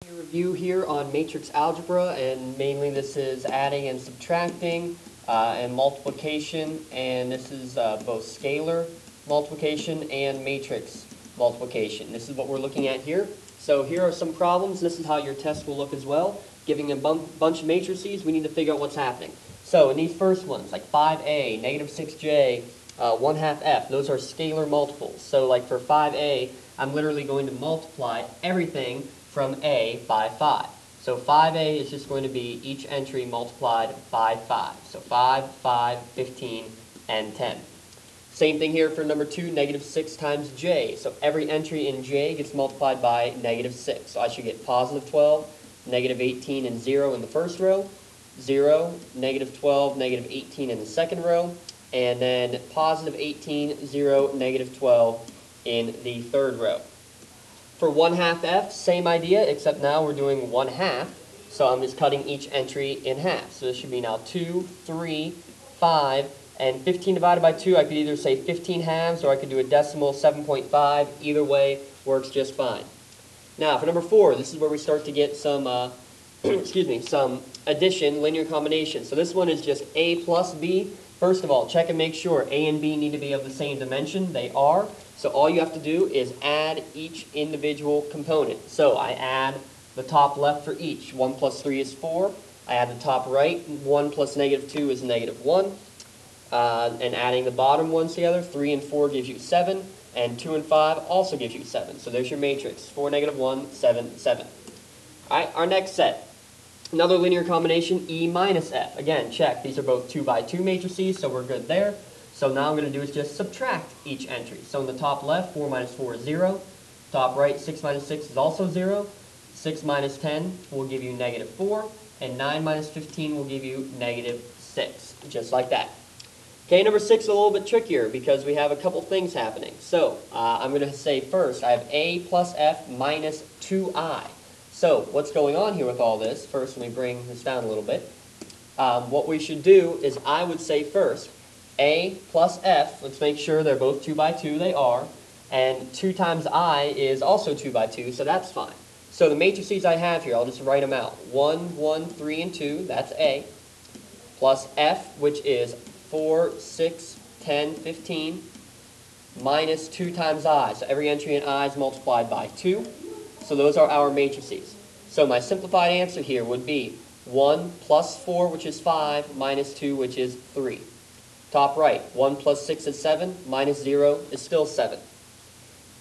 Review here on matrix algebra, and mainly this is adding and subtracting and multiplication, and this is both scalar multiplication and matrix multiplication. This is what we're looking at here. So here are some problems. This is how your test will look as well. Giving a bunch of matrices, we need to figure out what's happening. So in these first ones, like 5a, negative 6j, 1/2 f, those are scalar multiples. So like for 5a, I'm literally going to multiply everything from a by 5. So 5a is just going to be each entry multiplied by 5. So 5, 5, 15, and 10. Same thing here for number 2, negative 6 times j. So every entry in j gets multiplied by negative 6. So I should get positive 12, negative 18, and 0 in the first row, 0, negative 12, negative 18 in the second row, and then positive 18, 0, negative 12 in the third row. For 1/2 f, same idea, except now we're doing 1/2. So I'm just cutting each entry in half. So this should be now 2, 3, 5, and 15 divided by 2, I could either say 15 halves or I could do a decimal 7.5. Either way works just fine. Now for number 4, this is where we start to get some, some addition, linear combination. So this one is just a plus b. First of all, check and make sure a and b need to be of the same dimension. They are. So all you have to do is add each individual component. So I add the top left for each. 1 plus 3 is 4. I add the top right. 1 plus negative 2 is negative 1. And adding the bottom ones together, 3 and 4 gives you 7. And 2 and 5 also gives you 7. So there's your matrix. 4, negative 1, 7, 7. All right, our next set. Another linear combination, e minus f. Again, check. These are both 2 by 2 matrices, so we're good there. So now I'm going to do is just subtract each entry. So in the top left, 4 minus 4 is 0. Top right, 6 minus 6 is also 0. 6 minus 10 will give you negative 4. And 9 minus 15 will give you negative 6. Just like that. Okay, number 6 is a little bit trickier because we have a couple things happening. So I'm going to say first, I have a plus f minus 2i. So what's going on here with all this? First, let me bring this down a little bit. What we should do is I would say first, a plus f, let's make sure they're both 2 by 2, they are, and 2 times I is also 2 by 2, so that's fine. So the matrices I have here, I'll just write them out. 1, 1, 3, and 2, that's a, plus f, which is 4, 6, 10, 15, minus 2 times I. So every entry in I is multiplied by 2. So those are our matrices. So my simplified answer here would be 1 plus 4, which is 5, minus 2, which is 3. Top right, 1 plus 6 is 7, minus 0 is still 7.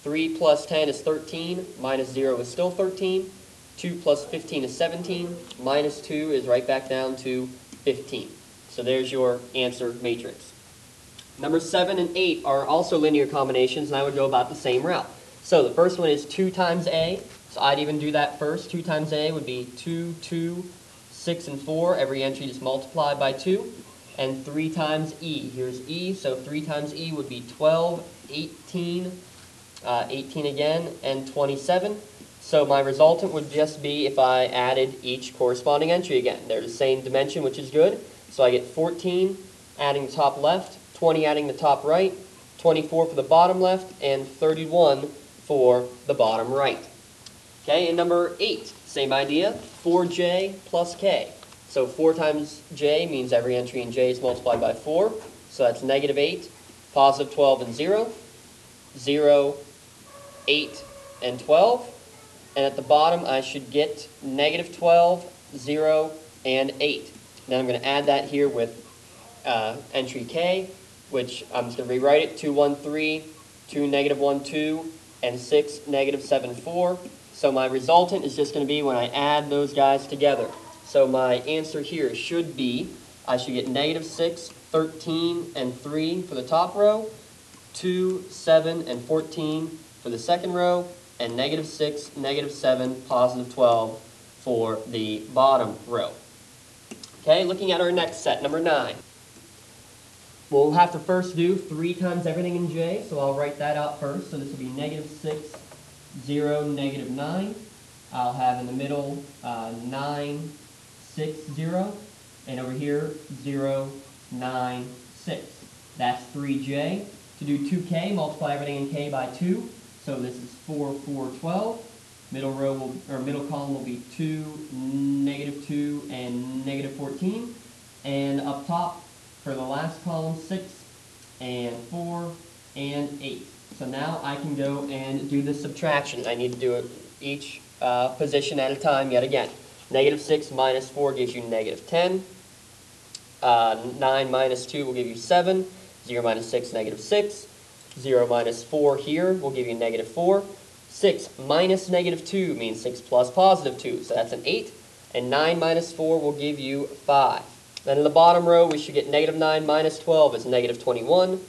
3 plus 10 is 13, minus 0 is still 13. 2 plus 15 is 17, minus 2 is right back down to 15. So there's your answer matrix. Number 7 and 8 are also linear combinations, and I would go about the same route. So the first one is 2 times a, so I'd even do that first. 2 times a would be 2, 2, 6, and 4. Every entry is multiplied by 2. And 3 times e. Here's e, so 3 times e would be 12, 18, 18 again, and 27. So my resultant would just be if I added each corresponding entry again. They're the same dimension, which is good. So I get 14 adding the top left, 20 adding the top right, 24 for the bottom left, and 31 for the bottom right. Okay, and number 8, same idea, 4j plus k. So 4 times j means every entry in j is multiplied by 4. So that's negative 8, positive 12, and 0. 0, 8, and 12. And at the bottom, I should get negative 12, 0, and 8. Now I'm going to add that here with entry k, which I'm just going to rewrite it. 2, 1, 3, 2, negative 1, 2, and 6, negative 7, 4. So my resultant is just going to be when I add those guys together. So my answer here should be, I should get negative 6, 13, and 3 for the top row, 2, 7, and 14 for the second row, and negative 6, negative 7, positive 12 for the bottom row. Okay, looking at our next set, number 9. We'll have to first do 3 times everything in j, so I'll write that out first. So this will be negative 6, 0, negative 9. I'll have in the middle 9, 6, 0, and over here 0, 9, 6. That's 3j. To do 2k, multiply everything in k by 2. So this is 4, 4, 12. Middle row will, or middle column will be 2, -2, and -14. And up top, for the last column, 6, and 4, and 8. So now I can go and do the subtraction. I need to do it each position at a time yet again. -6 minus 4 gives you -10. 9 minus 2 will give you 7. 0 minus 6, -6. 0 minus 4 here will give you -4. 6 minus -2 means 6 plus +2, so that's an 8. And 9 minus 4 will give you 5. Then in the bottom row, we should get -9 minus 12 is -21.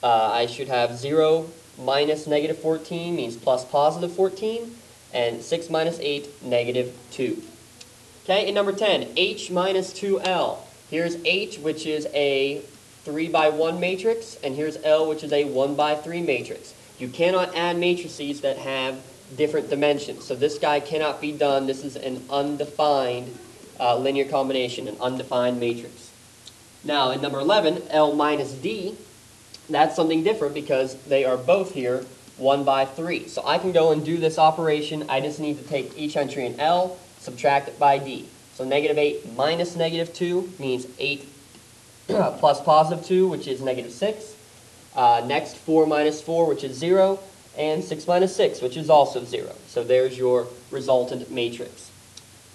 I should have 0 minus -14 means plus +14. And 6 minus 8, -2. Okay, and number 10, H minus 2L. Here's H, which is a 3 by 1 matrix, and here's L, which is a 1 by 3 matrix. You cannot add matrices that have different dimensions. So this guy cannot be done. This is an undefined linear combination, an undefined matrix. Now, in number 11, L minus D, that's something different because they are both here 1 by 3. So I can go and do this operation. I just need to take each entry in L, subtract it by D. So -8 minus -2 means 8 plus +2, which is -6. Next, 4 minus 4, which is 0, and 6 minus 6, which is also 0. So there's your resultant matrix.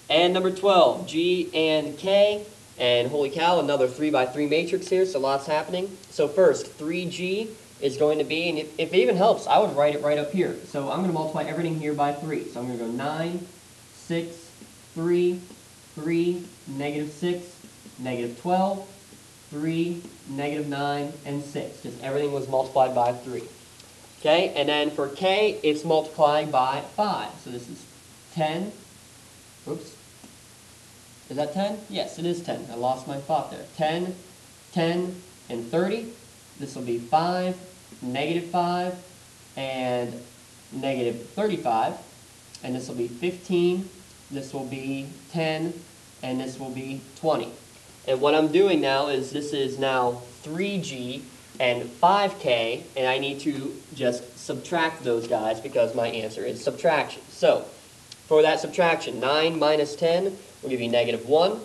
And number 12, G and K. And holy cow, another 3 by 3 matrix here, so lots happening. So first, 3G is going to be, and if it even helps, I would write it right up here. So I'm going to multiply everything here by 3. So I'm going to go 9, 6, 3, 3, -6, -12, 3, -9, and 6. Just everything was multiplied by 3. Okay, and then for K, it's multiplied by 5. So this is 10. Oops. Is that 10? Yes, it is 10. I lost my thought there. 10, 10, and 30. This will be 5, -5, and -35. And this will be 15. This will be 10, and this will be 20. And what I'm doing now is this is now 3G and 5K, and I need to just subtract those guys because my answer is subtraction. So, for that subtraction, 9 minus 10 will give you -1.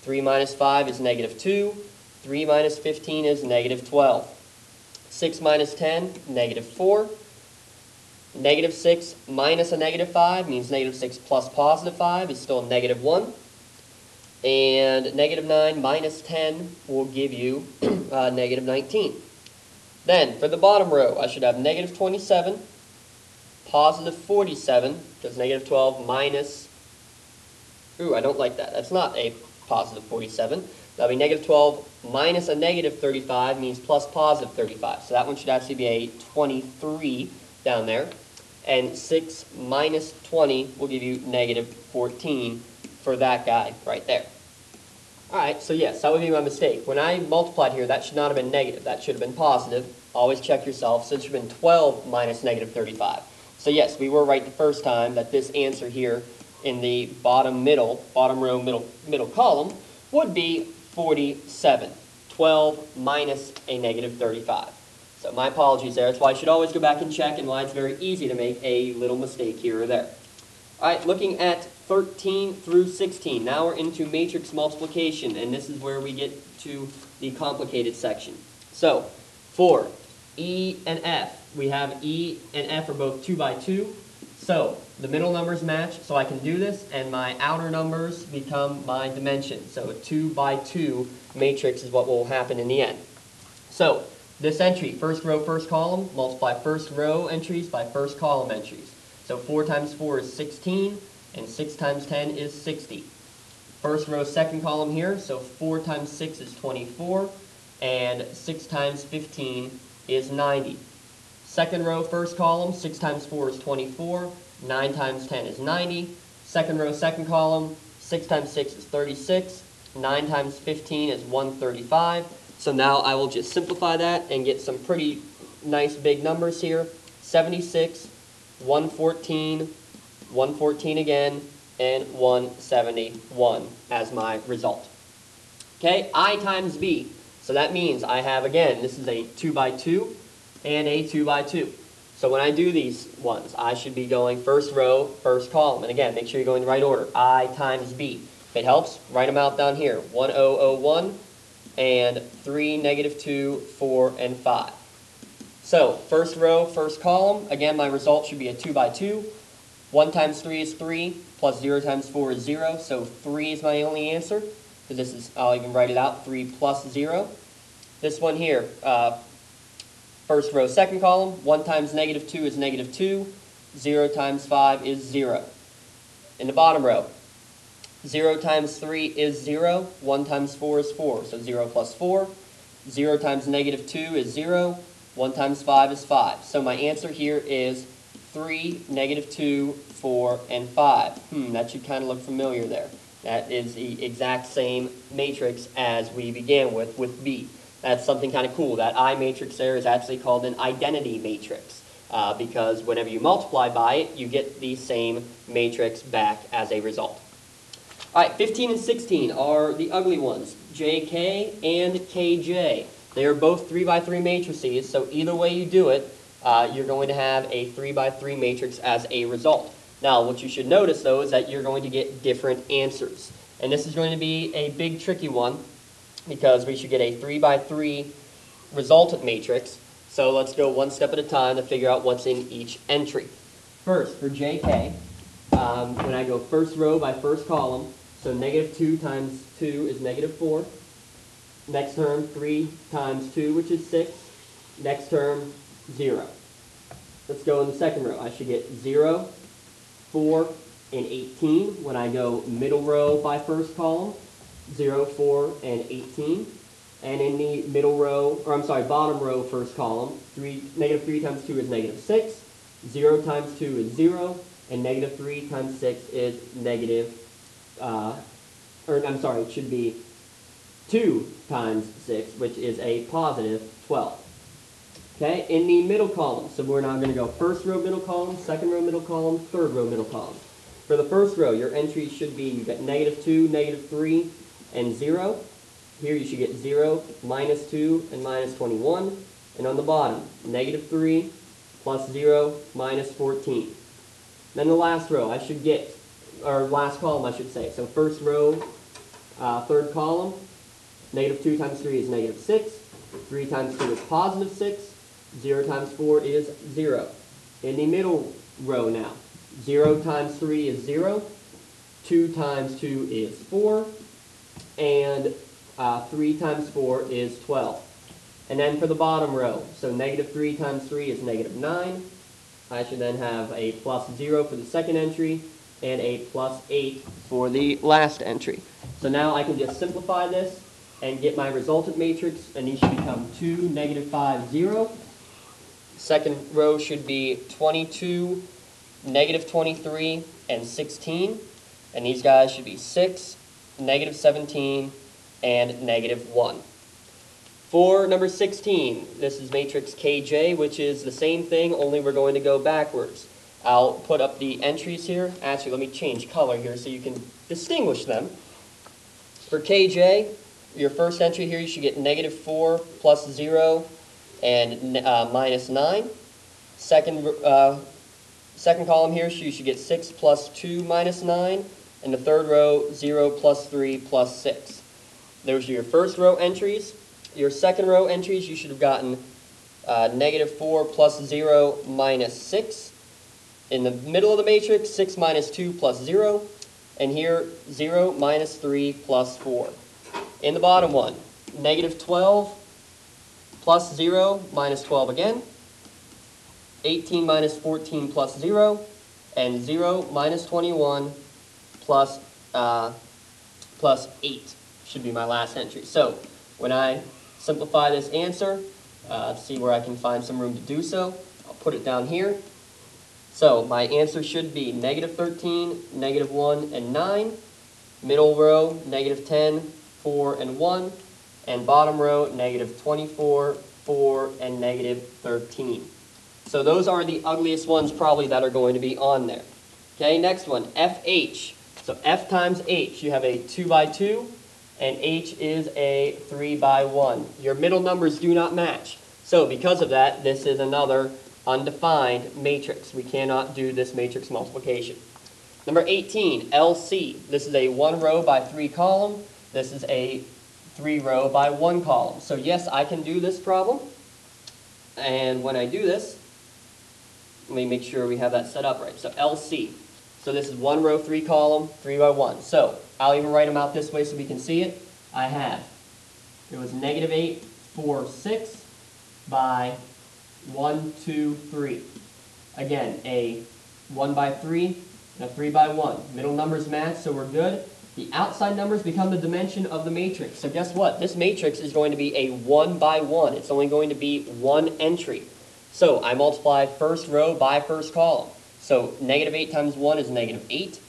3 minus 5 is -2. 3 minus 15 is -12. 6 minus 10, -4. -6 minus a -5 means -6 plus +5 is still -1. And -9 minus 10 will give you -19. Then, for the bottom row, I should have -27, +47, because -12 minus, ooh, I don't like that. That's not a +47. That'll be -12 minus a -35 means plus +35. So that one should actually be a 23 down there. And 6 minus 20 will give you -14 for that guy right there. Alright, so yes, that would be my mistake. When I multiplied here, that should not have been negative. That should have been positive. Always check yourself. So it should have been 12 minus -35. So yes, we were right the first time that this answer here in the bottom row, middle column, would be 47. 12 minus a -35. So my apologies there. That's why I should always go back and check, and why it's very easy to make a little mistake here or there. Alright, looking at 13 through 16. Now we're into matrix multiplication, and this is where we get to the complicated section. So, for E and F, we have E and F are both 2 by 2. So, the middle numbers match, so I can do this, and my outer numbers become my dimensions. So, a 2 by 2 matrix is what will happen in the end. So, this entry, first row, first column, multiply first row entries by first column entries. So 4 times 4 is 16, and 6 times 10 is 60. First row, second column here, so 4 times 6 is 24, and 6 times 15 is 90. Second row, first column, 6 times 4 is 24, 9 times 10 is 90. Second row, second column, 6 times 6 is 36, 9 times 15 is 135. So now I will just simplify that and get some pretty nice big numbers here. 76, 114, 114 again, and 171 as my result. Okay, I times B. So that means I have, again, this is a 2 by 2 and a 2 by 2. So when I do these ones, I should be going first row, first column. And again, make sure you're going in the right order. I times B. If it helps, write them out down here. 1001 and 3, -2, 4, and 5. So first row, first column. Again, my result should be a 2 by 2. 1 times 3 is 3, plus 0 times 4 is 0. So 3 is my only answer. Because this is, I'll even write it out, 3 plus 0. This one here, first row, second column. 1 times -2 is -2. 0 times 5 is 0. In the bottom row, 0 times 3 is 0. 1 times 4 is 4. So 0 plus 4. 0 times -2 is 0. 1 times 5 is 5. So my answer here is 3, -2, 4, and 5. That should kind of look familiar there. That is the exact same matrix as we began with B. That's something kind of cool. That I matrix there is actually called an identity matrix because whenever you multiply by it, you get the same matrix back as a result. All right, 15 and 16 are the ugly ones, JK and KJ. They are both 3 by 3 matrices, so either way you do it, you're going to have a 3 by 3 matrix as a result. Now, what you should notice, though, is that you're going to get different answers. And this is going to be a big tricky one because we should get a 3 by 3 resultant matrix. So let's go one step at a time to figure out what's in each entry. First, for JK, when I go first row by first column, so -2 times 2 is -4. Next term, 3 times 2, which is 6. Next term, 0. Let's go in the second row. I should get 0, 4, and 18. When I go middle row by first column, 0, 4, and 18. And in the middle row, or I'm sorry, bottom row first column, -3 times 2 is -6. 0 times 2 is 0. And -3 times 6 is it should be 2 times 6, which is a positive 12. Okay, in the middle column, so we're now going to go first row middle column, second row middle column, third row middle column. For the first row, your entries should be, you got -2, -3, and 0. Here you should get 0, -2, and -21. And on the bottom, -3, plus 0, -14. Then the last row, I should get, or last column I should say. So first row, third column, -2 times 3 is -6. 3 times 2 is positive 6. 0 times 4 is 0. In the middle row now, 0 times 3 is 0. 2 times 2 is 4. And 3 times 4 is 12. And then for the bottom row, so -3 times 3 is -9. I should then have a plus 0 for the second entry and a plus 8 for the last entry. So now I can just simplify this and get my resultant matrix, and these should become 2, -5, 0. Second row should be 22, -23, and 16. And these guys should be 6, -17, and -1. For number 16, this is matrix KJ, which is the same thing, only we're going to go backwards. I'll put up the entries here. Actually, let me change color here so you can distinguish them. For KJ, your first entry here, you should get -4 plus 0 and -9. Second column here, you should get 6 plus 2 minus 9. And the third row, 0 plus 3 plus 6. Those are your first row entries. Your second row entries, you should have gotten -4 plus 0 minus 6. In the middle of the matrix, 6 minus 2 plus 0. And here, 0 minus 3 plus 4. In the bottom one, -12 plus 0 minus 12 again. 18 minus 14 plus 0. And 0 minus 21 plus 8 should be my last entry. So when I simplify this answer, see where I can find some room to do so. I'll put it down here. So my answer should be -13, -1, and 9. Middle row, -10, 4, and 1. And bottom row, -24, 4, and -13. So those are the ugliest ones probably that are going to be on there. Okay, next one, FH. So F times H, you have a 2 by 2, and H is a 3 by 1. Your middle numbers do not match. So because of that, this is another undefined matrix. We cannot do this matrix multiplication. Number 18, LC. This is a 1 row by 3 column. This is a 3 row by 1 column. So yes, I can do this problem. And when I do this, let me make sure we have that set up right. So LC. So this is 1 row, 3 column, 3 by 1. So I'll even write them out this way so we can see it. I have, it was negative 8, 4, 6 by 1, 2, 3. Again, a 1 by 3 and a 3 by 1. Middle numbers match, so we're good. The outside numbers become the dimension of the matrix. So guess what? This matrix is going to be a 1 by 1. It's only going to be 1 entry. So I multiply first row by first column. So negative 8 times 1 is negative 8.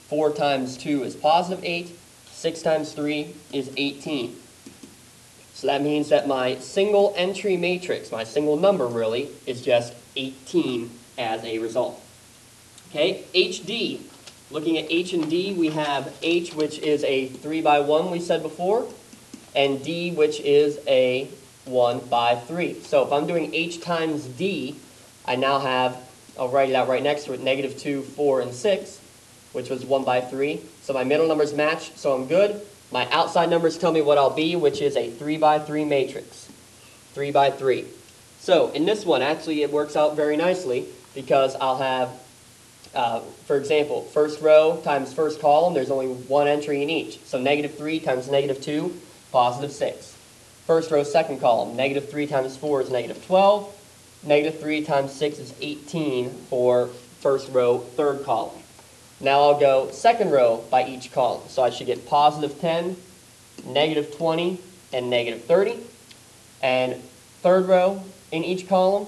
4 times 2 is positive 8. 6 times 3 is 18. So that means that my single entry matrix, my single number really, is just 18 as a result. Okay, HD. Looking at H and D, we have H, which is a 3 by 1, we said before, and D, which is a 1 by 3. So if I'm doing H times D, I now have, I'll write it out right next to it, negative 2, 4, and 6, which was 1 by 3. So my middle numbers match, so I'm good. My outside numbers tell me what I'll be, which is a 3 by 3 matrix. 3 by 3. So in this one, actually, it works out very nicely because I'll have, for example, first row times first column, there's only 1 entry in each. So negative 3 times negative 2, positive 6. First row, second column, negative 3 times 4 is negative 12. Negative 3 times 6 is 18 for first row, third column. Now I'll go second row by each column. So I should get positive 10, negative 20, and negative 30. And third row in each column,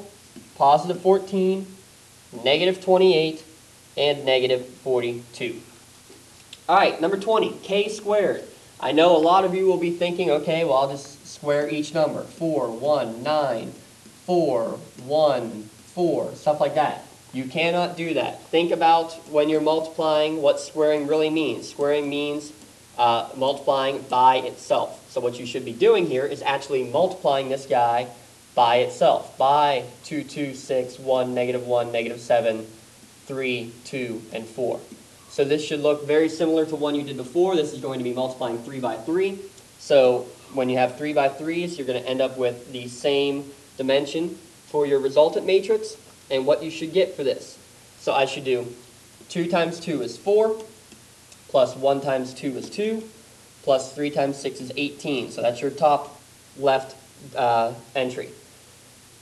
positive 14, negative 28, and negative 42. All right, number 20, k squared. I know a lot of you will be thinking, okay, well, I'll just square each number. 4, 1, 9, 4, 1, 4, stuff like that. You cannot do that. Think about when you're multiplying what squaring really means. Squaring means multiplying by itself. So what you should be doing here is actually multiplying this guy by itself. By 2, 2, 6, 1, negative 7, 3, 2, and 4. So this should look very similar to one you did before. This is going to be multiplying 3 by 3. So when you have 3 by 3s, you're going to end up with the same dimension for your resultant matrix and what you should get for this. So I should do 2 times 2 is 4, plus 1 times 2 is 2, plus 3 times 6 is 18. So that's your top left entry.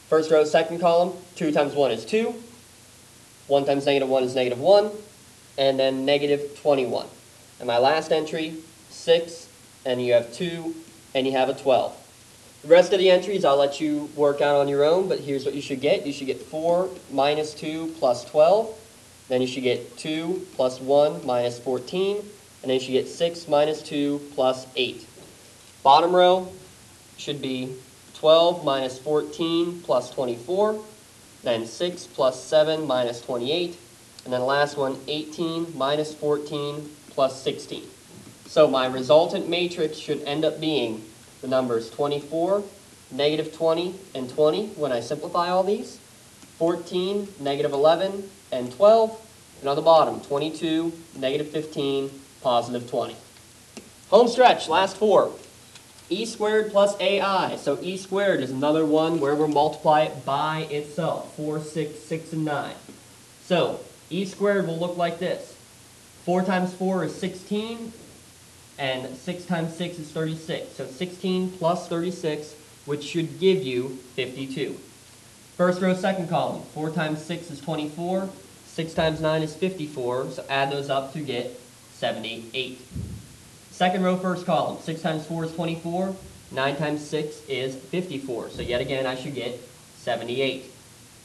First row, second column, 2 times 1 is 2, 1 times negative 1 is negative 1, and then negative 21. And my last entry, 6, and you have 2, and you have a 12. The rest of the entries I'll let you work out on your own, but here's what you should get. You should get 4 minus 2 plus 12. Then you should get 2 plus 1 minus 14. And then you should get 6 minus 2 plus 8. Bottom row should be 12 minus 14 plus 24. Then 6 plus 7 minus 28. And then the last one, 18 minus 14 plus 16. So my resultant matrix should end up being the numbers 24, negative 20, and 20 when I simplify all these. 14, negative 11, and 12. And on the bottom, 22, negative 15, positive 20. Home stretch, last 4. E squared plus AI. So E squared is another one where we'll multiply it by itself. 4, 6, 6, and 9. So E squared will look like this. 4 times 4 is 16. And 6 times 6 is 36. So 16 plus 36, which should give you 52. First row, second column. 4 times 6 is 24. 6 times 9 is 54. So add those up to get 78. Second row, first column. 6 times 4 is 24. 9 times 6 is 54. So yet again, I should get 78.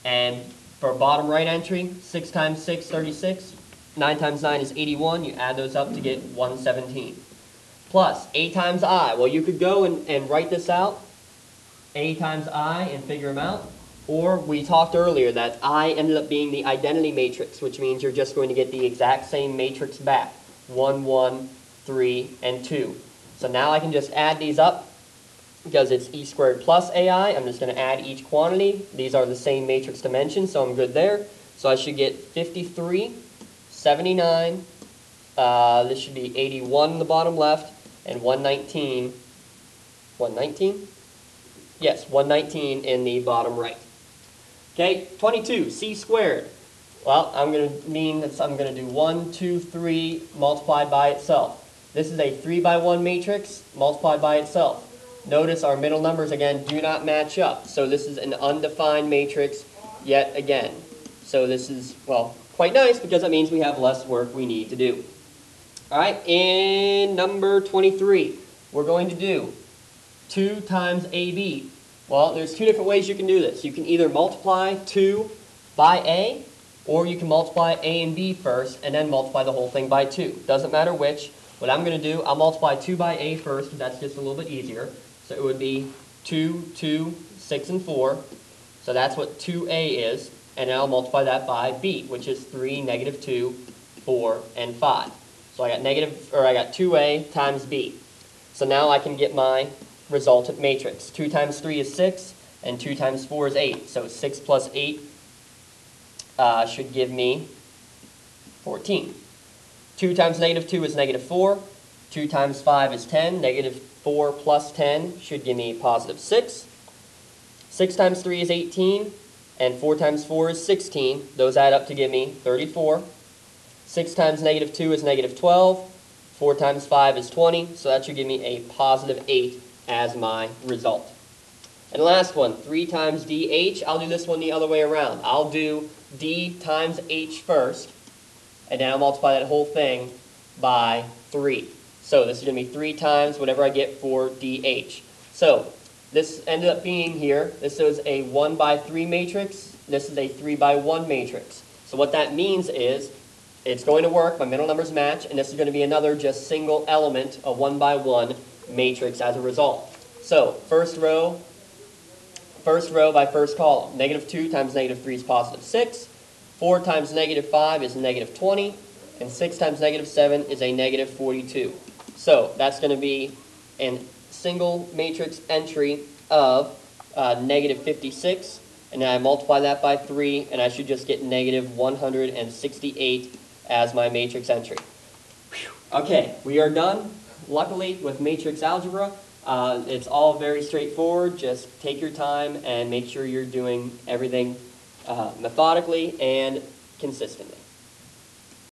And for bottom right entry, 6 times 6, 36. 9 times 9 is 81. You add those up to get 117. Plus, A times I. Well, you could go and write this out, A times I, and figure them out. Or we talked earlier that I ended up being the identity matrix, which means you're just going to get the exact same matrix back. 1, 1, 3, and 2. So now I can just add these up. because it's e squared plus AI, I'm just going to add each quantity. These are the same matrix dimensions, so I'm good there. So I should get 53, 79, this should be 81 in the bottom left, and 119, 119? Yes, 119 in the bottom right. Okay, 22, c squared. Well, I'm going to mean that I'm going to do 1, 2, 3 multiplied by itself. This is a 3 by 1 matrix multiplied by itself. Notice our middle numbers, again, do not match up. So this is an undefined matrix yet again. So this is, well, quite nice because that means we have less work we need to do. All right, in number 23, we're going to do 2 times AB. Well, there's two different ways you can do this. You can either multiply 2 by A, or you can multiply A and B first, and then multiply the whole thing by 2. Doesn't matter which. What I'm going to do, I'll multiply 2 by A first, because that's just a little bit easier. So it would be 2, 2, 6, and 4. So that's what 2A is. And then I'll multiply that by B, which is 3, negative 2, 4, and 5. So I got 2A times B. So now I can get my resultant matrix. 2 times 3 is 6, and 2 times 4 is 8. So 6 plus 8 should give me 14. 2 times negative 2 is negative 4. 2 times 5 is 10. Negative 4 plus 10 should give me positive 6. 6 times 3 is 18. And 4 times 4 is 16. Those add up to give me 34. 6 times negative 2 is negative 12. 4 times 5 is 20. So that should give me a positive 8 as my result. And last one, 3 times dh. I'll do this one the other way around. I'll do d times h first, and then I'll multiply that whole thing by 3. So this is going to be 3 times whatever I get for dh. So this ended up being here, this is a 1 by 3 matrix, this is a 3 by 1 matrix. So what that means is, it's going to work, my middle numbers match, and this is going to be another just single element, a 1 by 1 matrix as a result. So, first row by first column. Negative 2 times negative 3 is positive 6. 4 times negative 5 is negative 20. And 6 times negative 7 is a negative 42. So, that's going to be a single matrix entry of negative 56. And then I multiply that by 3, and I should just get negative 168 as my matrix entry. Whew. Okay, we are done, luckily, with matrix algebra. It's all very straightforward. Just take your time and make sure you're doing everything methodically and consistently.